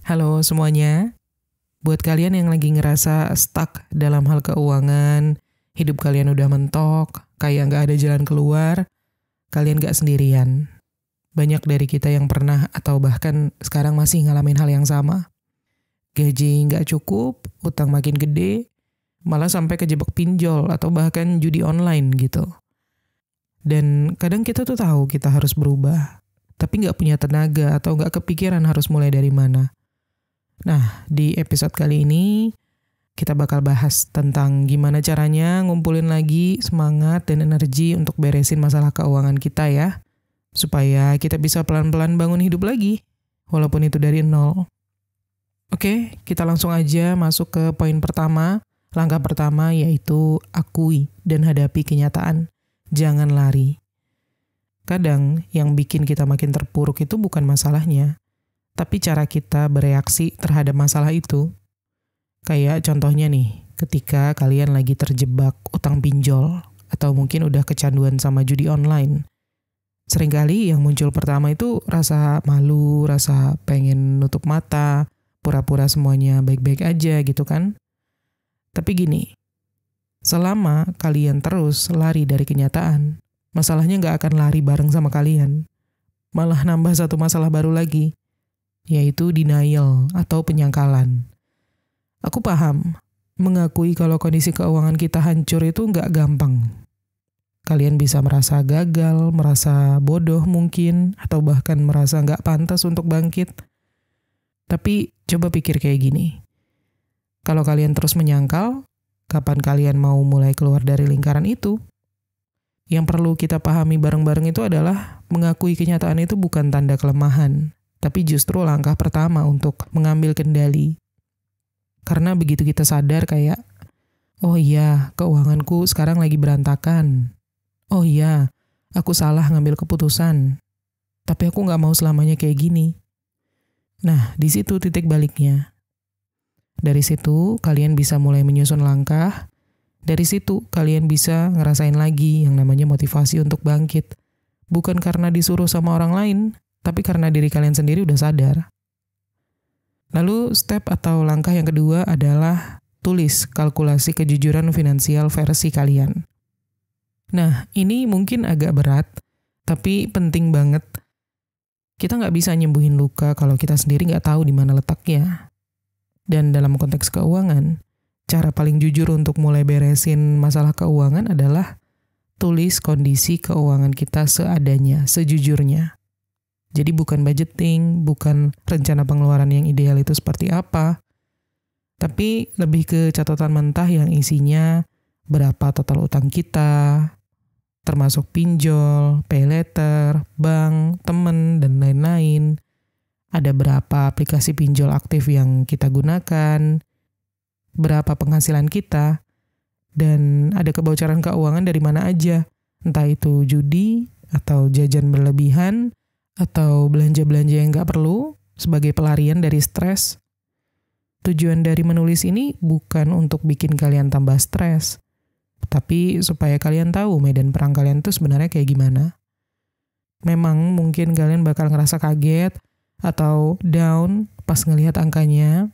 Halo semuanya, buat kalian yang lagi ngerasa stuck dalam hal keuangan, hidup kalian udah mentok, kayak nggak ada jalan keluar, kalian nggak sendirian. Banyak dari kita yang pernah atau bahkan sekarang masih ngalamin hal yang sama. Gaji nggak cukup, utang makin gede, malah sampai kejebak pinjol atau bahkan judi online gitu. Dan kadang kita tuh tahu kita harus berubah, tapi nggak punya tenaga atau nggak kepikiran harus mulai dari mana. Nah, di episode kali ini kita bakal bahas tentang gimana caranya ngumpulin lagi semangat dan energi untuk beresin masalah keuangan kita ya. Supaya kita bisa pelan-pelan bangun hidup lagi, walaupun itu dari nol. Oke, kita langsung aja masuk ke poin pertama. Langkah pertama yaitu akui dan hadapi kenyataan. Jangan lari. Kadang yang bikin kita makin terpuruk itu bukan masalahnya, tapi cara kita bereaksi terhadap masalah itu. Kayak contohnya nih, ketika kalian lagi terjebak utang pinjol, atau mungkin udah kecanduan sama judi online. Seringkali yang muncul pertama itu rasa malu, rasa pengen nutup mata, pura-pura semuanya baik-baik aja gitu kan. Tapi gini, selama kalian terus lari dari kenyataan, masalahnya nggak akan lari bareng sama kalian. Malah nambah satu masalah baru lagi, yaitu denial atau penyangkalan. Aku paham, mengakui kalau kondisi keuangan kita hancur itu nggak gampang. Kalian bisa merasa gagal, merasa bodoh mungkin, atau bahkan merasa nggak pantas untuk bangkit. Tapi coba pikir kayak gini. Kalau kalian terus menyangkal, kapan kalian mau mulai keluar dari lingkaran itu? Yang perlu kita pahami bareng-bareng itu adalah mengakui kenyataan itu bukan tanda kelemahan, tapi justru langkah pertama untuk mengambil kendali. Karena begitu kita sadar kayak, oh iya, keuanganku sekarang lagi berantakan. Oh iya, aku salah ngambil keputusan. Tapi aku nggak mau selamanya kayak gini. Nah, di situ titik baliknya. Dari situ, kalian bisa mulai menyusun langkah. Dari situ, kalian bisa ngerasain lagi yang namanya motivasi untuk bangkit. Bukan karena disuruh sama orang lain, tapi karena diri kalian sendiri udah sadar. Lalu step atau langkah yang kedua adalah tulis kalkulasi kejujuran finansial versi kalian. Nah, ini mungkin agak berat, tapi penting banget. Kita nggak bisa nyembuhin luka kalau kita sendiri nggak tahu di mana letaknya. Dan dalam konteks keuangan, cara paling jujur untuk mulai beresin masalah keuangan adalah tulis kondisi keuangan kita seadanya, sejujurnya. Jadi bukan budgeting, bukan rencana pengeluaran yang ideal itu seperti apa, tapi lebih ke catatan mentah yang isinya berapa total utang kita, termasuk pinjol, pay letter, bank, temen, dan lain-lain. Ada berapa aplikasi pinjol aktif yang kita gunakan, berapa penghasilan kita, dan ada kebocoran keuangan dari mana aja. Entah itu judi, atau jajan berlebihan, atau belanja-belanja yang nggak perlu sebagai pelarian dari stres. Tujuan dari menulis ini bukan untuk bikin kalian tambah stres, tapi supaya kalian tahu medan perang kalian tuh sebenarnya kayak gimana. Memang mungkin kalian bakal ngerasa kaget atau down pas ngelihat angkanya,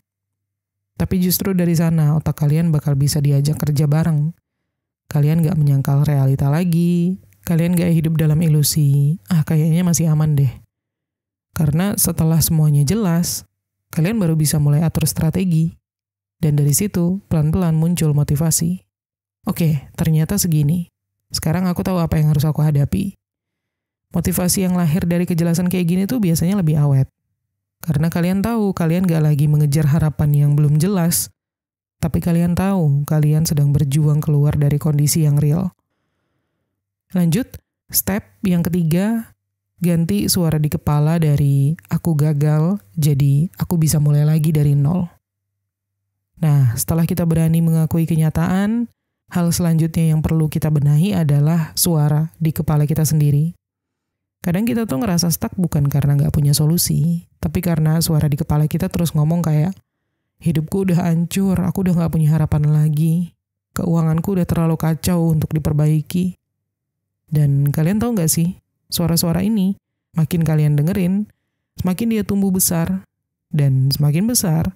tapi justru dari sana otak kalian bakal bisa diajak kerja bareng. Kalian gak menyangkal realita lagi, kalian gak hidup dalam ilusi, kayaknya masih aman deh. Karena setelah semuanya jelas, kalian baru bisa mulai atur strategi. Dan dari situ, pelan-pelan muncul motivasi. Oke, ternyata segini. Sekarang aku tahu apa yang harus aku hadapi. Motivasi yang lahir dari kejelasan kayak gini tuh biasanya lebih awet. Karena kalian tahu, kalian gak lagi mengejar harapan yang belum jelas. Tapi kalian tahu, kalian sedang berjuang keluar dari kondisi yang real. Lanjut, step yang ketiga, ganti suara di kepala dari aku gagal, jadi aku bisa mulai lagi dari nol. Nah, setelah kita berani mengakui kenyataan, hal selanjutnya yang perlu kita benahi adalah suara di kepala kita sendiri. Kadang kita tuh ngerasa stuck bukan karena nggak punya solusi, tapi karena suara di kepala kita terus ngomong kayak, hidupku udah hancur, aku udah nggak punya harapan lagi, keuanganku udah terlalu kacau untuk diperbaiki. Dan kalian tahu nggak sih, suara-suara ini makin kalian dengerin, semakin dia tumbuh besar, Dan semakin besar,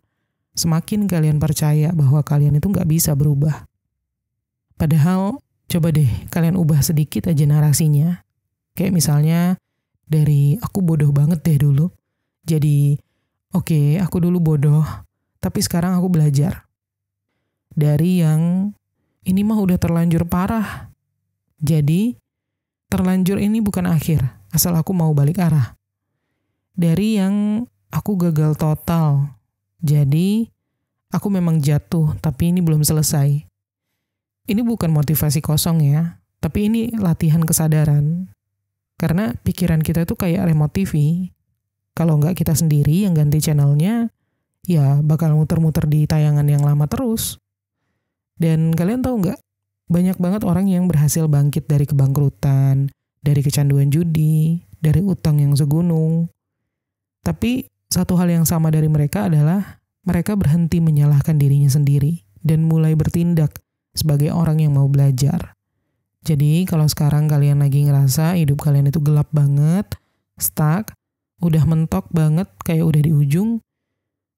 semakin kalian percaya bahwa kalian itu nggak bisa berubah. Padahal, coba deh kalian ubah sedikit aja narasinya. Kayak misalnya, dari aku bodoh banget deh dulu. Jadi, oke, aku dulu bodoh, tapi sekarang aku belajar. Dari yang, ini mah udah terlanjur parah. Jadi, terlanjur ini bukan akhir, asal aku mau balik arah. Dari yang, aku gagal total. Jadi, aku memang jatuh, tapi ini belum selesai. Ini bukan motivasi kosong ya, tapi ini latihan kesadaran. Karena pikiran kita tuh kayak remote TV. Kalau nggak kita sendiri yang ganti channelnya, ya bakal muter-muter di tayangan yang lama terus. Dan kalian tahu nggak, banyak banget orang yang berhasil bangkit dari kebangkrutan, dari kecanduan judi, dari utang yang segunung. Tapi satu hal yang sama dari mereka adalah mereka berhenti menyalahkan dirinya sendiri dan mulai bertindak sebagai orang yang mau belajar. Jadi kalau sekarang kalian lagi ngerasa hidup kalian itu gelap banget, stuck, udah mentok banget kayak udah di ujung,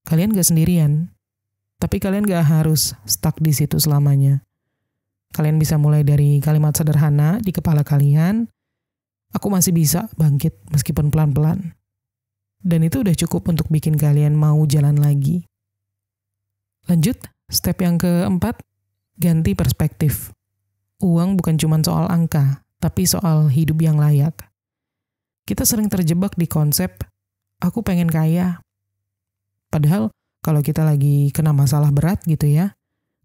kalian gak sendirian. Tapi kalian gak harus stuck di situ selamanya. Kalian bisa mulai dari kalimat sederhana di kepala kalian, aku masih bisa bangkit meskipun pelan-pelan. Dan itu udah cukup untuk bikin kalian mau jalan lagi. Lanjut, step yang keempat, ganti perspektif. Uang bukan cuma soal angka, tapi soal hidup yang layak. Kita sering terjebak di konsep, aku pengen kaya. Padahal kalau kita lagi kena masalah berat gitu ya,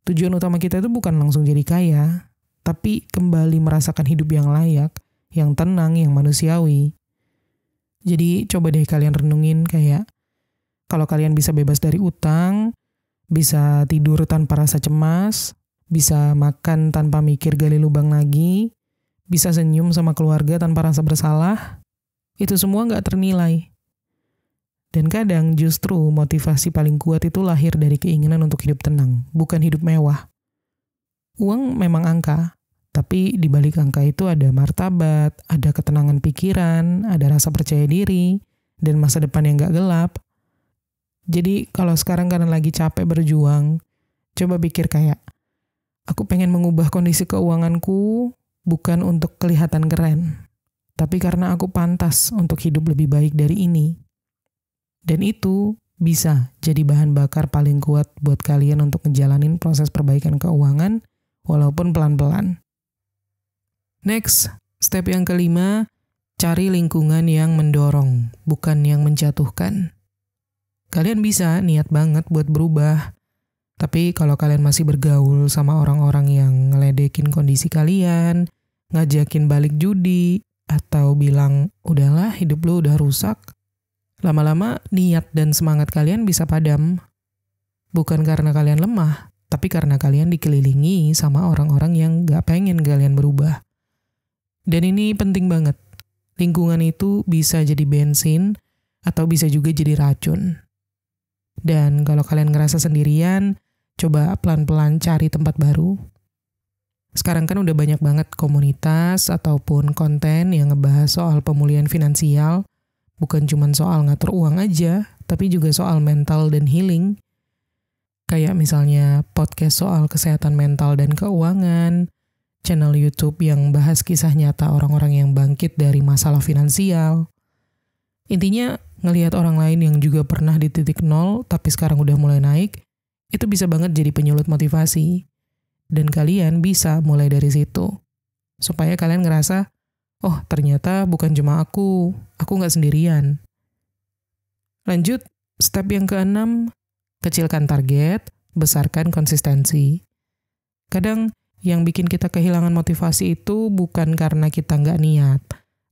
tujuan utama kita itu bukan langsung jadi kaya, tapi kembali merasakan hidup yang layak, yang tenang, yang manusiawi. Jadi coba deh kalian renungin kayak, kalau kalian bisa bebas dari utang, bisa tidur tanpa rasa cemas, bisa makan tanpa mikir gali lubang lagi, bisa senyum sama keluarga tanpa rasa bersalah, itu semua nggak ternilai. Dan kadang justru motivasi paling kuat itu lahir dari keinginan untuk hidup tenang, bukan hidup mewah. Uang memang angka, tapi di balik angka itu ada martabat, ada ketenangan pikiran, ada rasa percaya diri, dan masa depan yang nggak gelap. Jadi kalau sekarang kalian lagi capek berjuang, coba pikir kayak, aku pengen mengubah kondisi keuanganku bukan untuk kelihatan keren, tapi karena aku pantas untuk hidup lebih baik dari ini. Dan itu bisa jadi bahan bakar paling kuat buat kalian untuk ngejalanin proses perbaikan keuangan walaupun pelan-pelan. Next, step yang kelima, cari lingkungan yang mendorong, bukan yang menjatuhkan. Kalian bisa niat banget buat berubah, tapi kalau kalian masih bergaul sama orang-orang yang ngeledekin kondisi kalian, ngajakin balik judi, atau bilang, udahlah hidup lu udah rusak, lama-lama niat dan semangat kalian bisa padam. Bukan karena kalian lemah, tapi karena kalian dikelilingi sama orang-orang yang gak pengen kalian berubah. Dan ini penting banget. Lingkungan itu bisa jadi bensin, atau bisa juga jadi racun. Dan kalau kalian ngerasa sendirian, coba pelan-pelan cari tempat baru. Sekarang kan udah banyak banget komunitas ataupun konten yang ngebahas soal pemulihan finansial. Bukan cuma soal ngatur uang aja, tapi juga soal mental dan healing. Kayak misalnya podcast soal kesehatan mental dan keuangan, channel YouTube yang bahas kisah nyata orang-orang yang bangkit dari masalah finansial. Intinya, ngelihat orang lain yang juga pernah di titik nol, tapi sekarang udah mulai naik, itu bisa banget jadi penyulut motivasi. Dan kalian bisa mulai dari situ. Supaya kalian ngerasa, oh ternyata bukan cuma aku nggak sendirian. Lanjut, step yang keenam, kecilkan target, besarkan konsistensi. Kadang yang bikin kita kehilangan motivasi itu bukan karena kita nggak niat,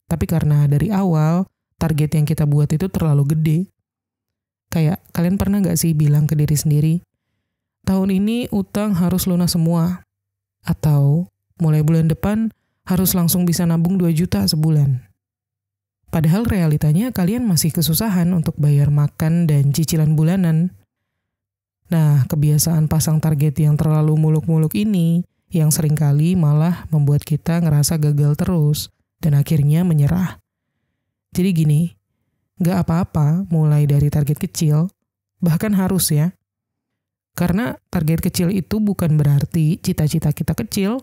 tapi karena dari awal, target yang kita buat itu terlalu gede. Kayak, kalian pernah nggak sih bilang ke diri sendiri, tahun ini utang harus lunas semua. Atau, mulai bulan depan harus langsung bisa nabung 2 juta sebulan. Padahal realitanya kalian masih kesusahan untuk bayar makan dan cicilan bulanan. Nah, kebiasaan pasang target yang terlalu muluk-muluk ini, yang seringkali malah membuat kita ngerasa gagal terus, dan akhirnya menyerah. Jadi gini, gak apa-apa mulai dari target kecil, Bahkan harus ya. Karena target kecil itu bukan berarti cita-cita kita kecil,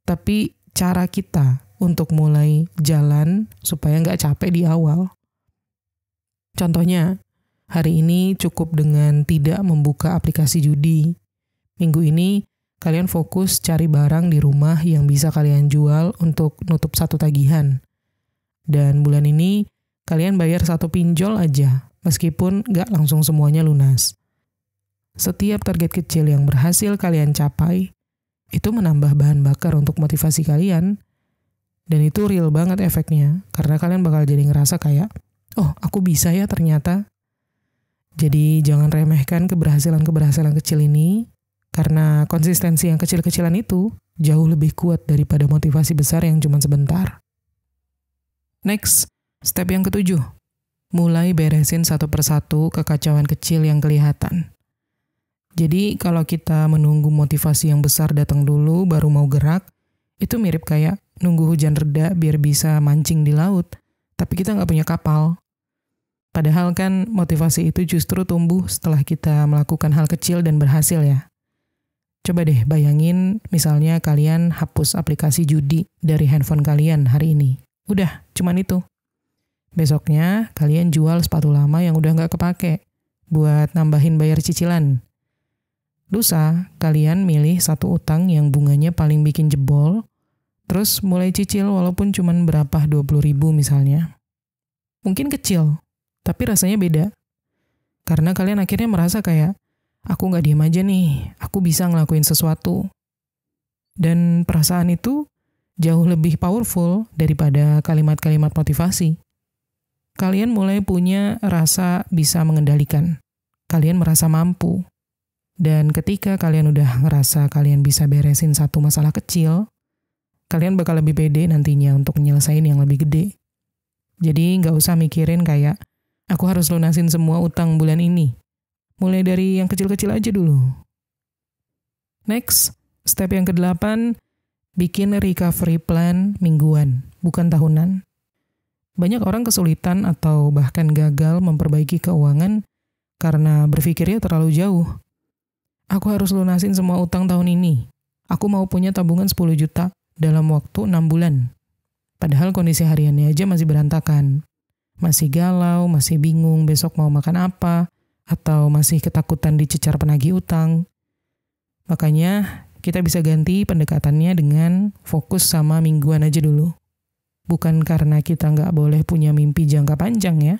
tapi cara kita untuk mulai jalan supaya nggak capek di awal. Contohnya, hari ini cukup dengan tidak membuka aplikasi judi. Minggu ini, kalian fokus cari barang di rumah yang bisa kalian jual untuk nutup satu tagihan. Dan bulan ini, kalian bayar satu pinjol aja, meskipun nggak langsung semuanya lunas. Setiap target kecil yang berhasil kalian capai, itu menambah bahan bakar untuk motivasi kalian. Dan itu real banget efeknya, karena kalian bakal jadi ngerasa kayak, oh aku bisa ya ternyata. Jadi jangan remehkan keberhasilan-keberhasilan kecil ini, karena konsistensi yang kecil-kecilan itu jauh lebih kuat daripada motivasi besar yang cuma sebentar. Next, step yang ke-7. Mulai beresin satu persatu kekacauan kecil yang kelihatan. Jadi kalau kita menunggu motivasi yang besar datang dulu baru mau gerak, itu mirip kayak nunggu hujan reda biar bisa mancing di laut, tapi kita nggak punya kapal. Padahal kan motivasi itu justru tumbuh setelah kita melakukan hal kecil dan berhasil ya. Coba deh bayangin misalnya kalian hapus aplikasi judi dari handphone kalian hari ini. Udah, cuman itu. Besoknya kalian jual sepatu lama yang udah nggak kepake buat nambahin bayar cicilan. Lusa, kalian milih satu utang yang bunganya paling bikin jebol, terus mulai cicil walaupun cuman berapa 20.000 misalnya. Mungkin kecil, tapi rasanya beda. Karena kalian akhirnya merasa kayak, aku nggak diem aja nih, aku bisa ngelakuin sesuatu. Dan perasaan itu jauh lebih powerful daripada kalimat-kalimat motivasi. Kalian mulai punya rasa bisa mengendalikan. Kalian merasa mampu. Dan ketika kalian udah ngerasa kalian bisa beresin satu masalah kecil, kalian bakal lebih pede nantinya untuk nyelesain yang lebih gede. Jadi nggak usah mikirin kayak, aku harus lunasin semua utang bulan ini. Mulai dari yang kecil-kecil aja dulu. Next, step yang ke-8, bikin recovery plan mingguan, bukan tahunan. Banyak orang kesulitan atau bahkan gagal memperbaiki keuangan karena berpikirnya terlalu jauh. Aku harus lunasin semua utang tahun ini. Aku mau punya tabungan 10 juta dalam waktu 6 bulan. Padahal kondisi hariannya aja masih berantakan. Masih galau, masih bingung besok mau makan apa, atau masih ketakutan dicecar penagih utang. Makanya kita bisa ganti pendekatannya dengan fokus sama mingguan aja dulu. Bukan karena kita nggak boleh punya mimpi jangka panjang ya,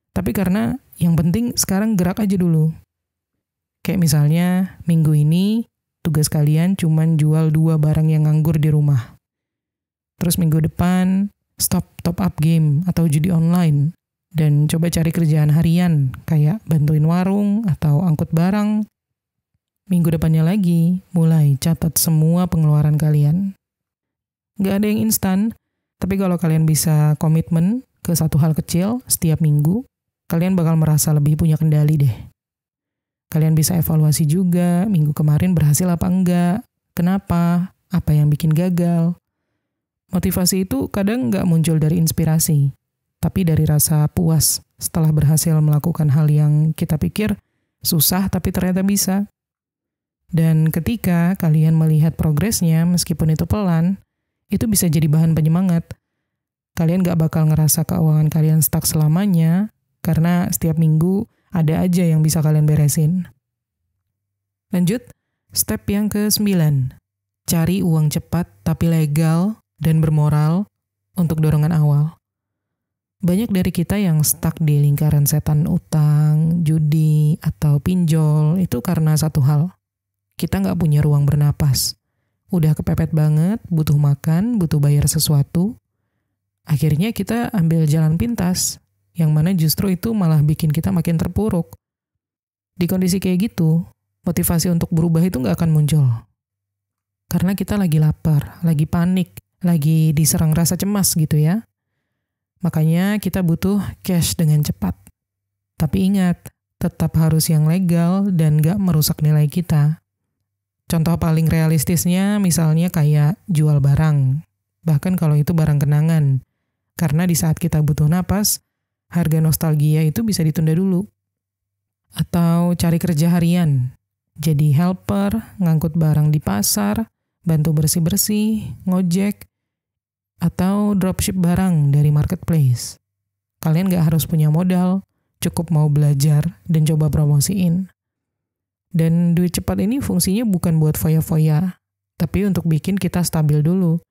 tapi karena yang penting sekarang gerak aja dulu. Kayak misalnya minggu ini tugas kalian cuman jual 2 barang yang nganggur di rumah. Terus minggu depan stop top up game atau judi online dan coba cari kerjaan harian kayak bantuin warung atau angkut barang. Minggu depannya lagi mulai catat semua pengeluaran kalian. Gak ada yang instan, tapi kalau kalian bisa komitmen ke satu hal kecil setiap minggu, kalian bakal merasa lebih punya kendali deh. Kalian bisa evaluasi juga minggu kemarin berhasil apa enggak, kenapa, apa yang bikin gagal. Motivasi itu kadang nggak muncul dari inspirasi, tapi dari rasa puas setelah berhasil melakukan hal yang kita pikir susah tapi ternyata bisa. Dan ketika kalian melihat progresnya meskipun itu pelan, itu bisa jadi bahan penyemangat. Kalian nggak bakal ngerasa keuangan kalian stuck selamanya, karena setiap minggu ada aja yang bisa kalian beresin. Lanjut, step yang ke-9. Cari uang cepat tapi legal dan bermoral untuk dorongan awal. Banyak dari kita yang stuck di lingkaran setan utang, judi, atau pinjol itu karena satu hal. Kita nggak punya ruang bernapas. Udah kepepet banget, butuh makan, butuh bayar sesuatu. Akhirnya kita ambil jalan pintas, yang mana justru itu malah bikin kita makin terpuruk. Di kondisi kayak gitu, motivasi untuk berubah itu nggak akan muncul. Karena kita lagi lapar, lagi panik, lagi diserang rasa cemas gitu ya. Makanya kita butuh cash dengan cepat. Tapi ingat, tetap harus yang legal dan gak merusak nilai kita. Contoh paling realistisnya misalnya kayak jual barang. Bahkan kalau itu barang kenangan. Karena di saat kita butuh napas, harga nostalgia itu bisa ditunda dulu. Atau cari kerja harian, jadi helper, ngangkut barang di pasar, bantu bersih-bersih, ngojek, atau dropship barang dari marketplace. Kalian gak harus punya modal, cukup mau belajar dan coba promosiin. Dan duit cepat ini fungsinya bukan buat foya-foya, tapi untuk bikin kita stabil dulu.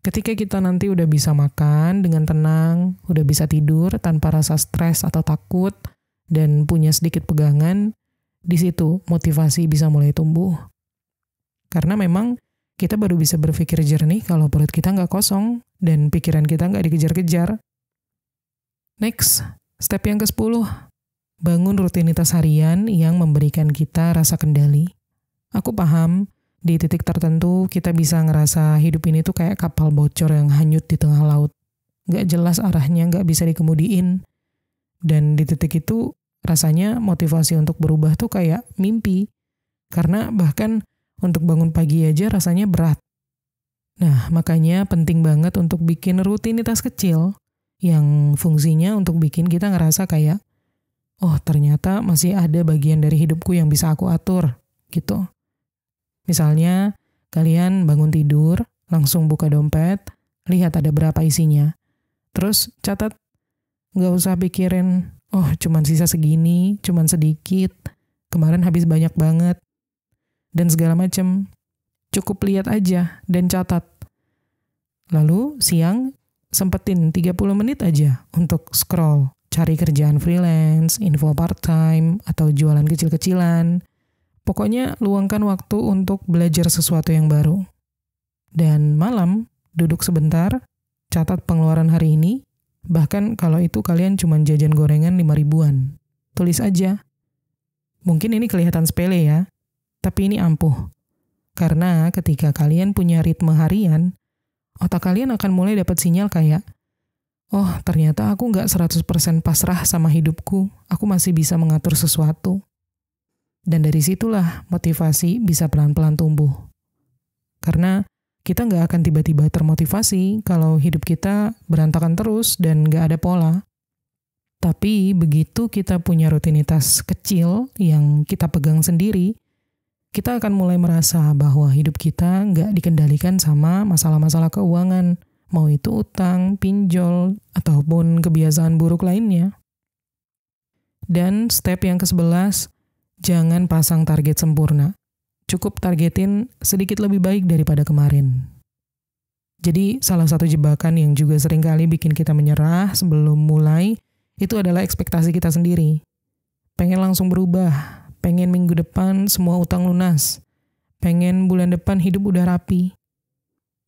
Ketika kita nanti udah bisa makan dengan tenang, udah bisa tidur tanpa rasa stres atau takut, dan punya sedikit pegangan, di situ motivasi bisa mulai tumbuh. Karena memang kita baru bisa berpikir jernih kalau perut kita nggak kosong dan pikiran kita nggak dikejar-kejar. Next, step yang ke-10. Bangun rutinitas harian yang memberikan kita rasa kendali. Aku paham, di titik tertentu kita bisa ngerasa hidup ini tuh kayak kapal bocor yang hanyut di tengah laut. Nggak jelas arahnya, nggak bisa dikemudiin. Dan di titik itu, rasanya motivasi untuk berubah tuh kayak mimpi. Karena bahkan untuk bangun pagi aja rasanya berat. Nah, makanya penting banget untuk bikin rutinitas kecil yang fungsinya untuk bikin kita ngerasa kayak, oh ternyata masih ada bagian dari hidupku yang bisa aku atur, gitu. Misalnya, kalian bangun tidur, langsung buka dompet, lihat ada berapa isinya. Terus catat, nggak usah pikirin, oh cuman sisa segini, cuman sedikit, kemarin habis banyak banget, dan segala macam. Cukup lihat aja dan catat. Lalu siang, sempetin 30 menit aja untuk scroll, cari kerjaan freelance, info part-time, atau jualan kecil-kecilan. Pokoknya luangkan waktu untuk belajar sesuatu yang baru. Dan malam, duduk sebentar, catat pengeluaran hari ini, bahkan kalau itu kalian cuma jajan gorengan 5 ribuan. Tulis aja. Mungkin ini kelihatan sepele ya, tapi ini ampuh. Karena ketika kalian punya ritme harian, otak kalian akan mulai dapat sinyal kayak, oh ternyata aku nggak 100% pasrah sama hidupku, aku masih bisa mengatur sesuatu. Dan dari situlah motivasi bisa pelan-pelan tumbuh. Karena kita nggak akan tiba-tiba termotivasi kalau hidup kita berantakan terus dan nggak ada pola. Tapi begitu kita punya rutinitas kecil yang kita pegang sendiri, kita akan mulai merasa bahwa hidup kita nggak dikendalikan sama masalah-masalah keuangan, mau itu utang, pinjol, ataupun kebiasaan buruk lainnya. Dan step yang ke-11, jangan pasang target sempurna. Cukup targetin sedikit lebih baik daripada kemarin. Jadi salah satu jebakan yang juga seringkali bikin kita menyerah sebelum mulai, itu adalah ekspektasi kita sendiri. Pengen langsung berubah, pengen minggu depan semua utang lunas, pengen bulan depan hidup udah rapi.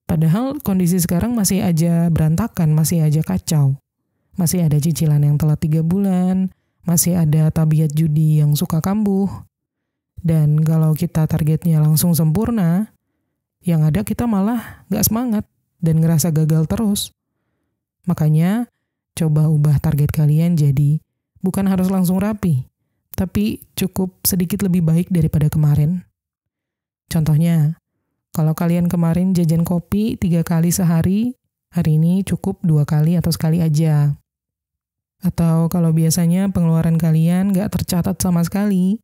Padahal kondisi sekarang masih aja berantakan, masih aja kacau. Masih ada cicilan yang telat 3 bulan, masih ada tabiat judi yang suka kambuh. Dan kalau kita targetnya langsung sempurna, yang ada kita malah gak semangat dan ngerasa gagal terus. Makanya, coba ubah target kalian jadi bukan harus langsung rapi, tapi cukup sedikit lebih baik daripada kemarin. Contohnya, kalau kalian kemarin jajan kopi 3 kali sehari, hari ini cukup 2 kali atau sekali aja. Atau kalau biasanya pengeluaran kalian gak tercatat sama sekali,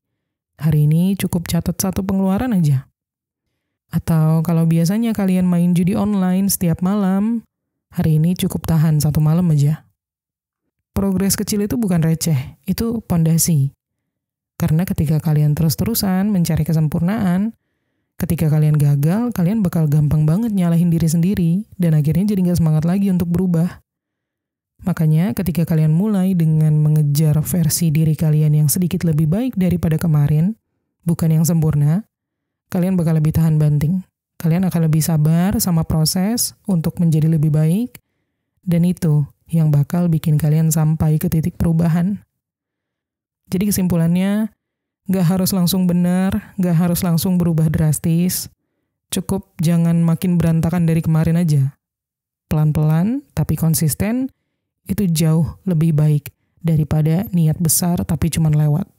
hari ini cukup catat 1 pengeluaran aja. Atau kalau biasanya kalian main judi online setiap malam, hari ini cukup tahan 1 malam aja. Progres kecil itu bukan receh, itu pondasi. Karena ketika kalian terus-terusan mencari kesempurnaan, ketika kalian gagal, kalian bakal gampang banget nyalahin diri sendiri, dan akhirnya jadi gak semangat lagi untuk berubah. Makanya ketika kalian mulai dengan mengejar versi diri kalian yang sedikit lebih baik daripada kemarin, bukan yang sempurna, kalian bakal lebih tahan banting. Kalian akan lebih sabar sama proses untuk menjadi lebih baik, dan itu yang bakal bikin kalian sampai ke titik perubahan. Jadi kesimpulannya, gak harus langsung benar, gak harus langsung berubah drastis. Cukup jangan makin berantakan dari kemarin aja. Pelan-pelan tapi konsisten, itu jauh lebih baik daripada niat besar tapi cuman lewat.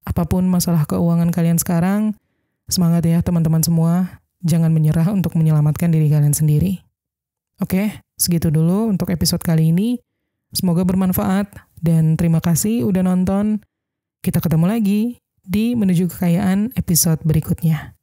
Apapun masalah keuangan kalian sekarang, semangat ya teman-teman semua. Jangan menyerah untuk menyelamatkan diri kalian sendiri. Oke, segitu dulu untuk episode kali ini. Semoga bermanfaat dan terima kasih udah nonton. Kita ketemu lagi di Menuju Kekayaan episode berikutnya.